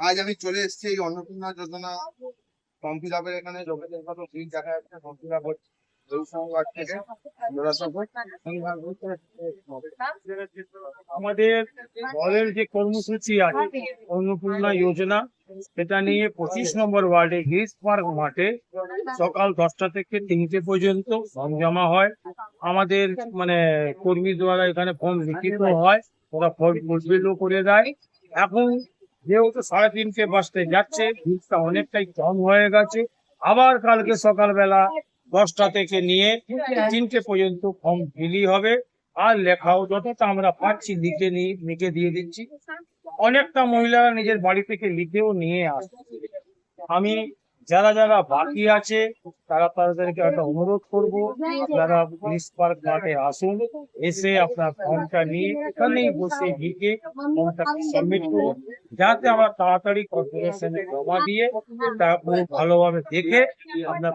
আজ আমি চলে এসেছি এই অন্নপূর্ণা যোজনা ফর্ম ফিল আপের এখানে লোকেদের কত ভিড় দেখা যাচ্ছে ফর্ম ফিল আপ হচ্ছে আমাদের দলের যে কর্মসূচি আছে অন্নপূর্ণা যোজনা, সেটা নিয়ে 25 নম্বর ওয়ার্ডে গিরিশ পার্ক মাঠে সকাল 10টা থেকে 3টে পর্যন্ত ফর্ম জমা হয়। আমাদের মানে কর্মী দ্বারা এখানে ফর্ম লিখিত হয়, ওরা ফর্ম ফুলফিলও করে দেয়। এখন যেহেতু 3:30 বাজতে যাচ্ছে, ভিড়টা অনেকটাই কম হয়ে গেছে। আবার কালকে সকালবেলা 10টা থেকে নিয়ে 3টে পর্যন্ত ফর্ম ফিলি হবে। আর লেখাও যতটা আমরা পাচ্ছি লিখে দিয়ে দিচ্ছি। অনেকটা মহিলারা নিজের বাড়ি থেকে লিখেও নিয়ে আসছে। আমি যারা যারা বাকি আছে তাদেরকে একটা অনুরোধ করব, আপনারা পুলিশ পার্ক মাঠে আসুন, এসে আপনার ফর্মটা নিয়ে এখানেই বসে লিখে ফর্মটা সাবমিট করুন, যাতে আমরা তাড়াতাড়ি কর্পোরেশনে জমা দিয়ে তা ভালোভাবে দেখে আপনার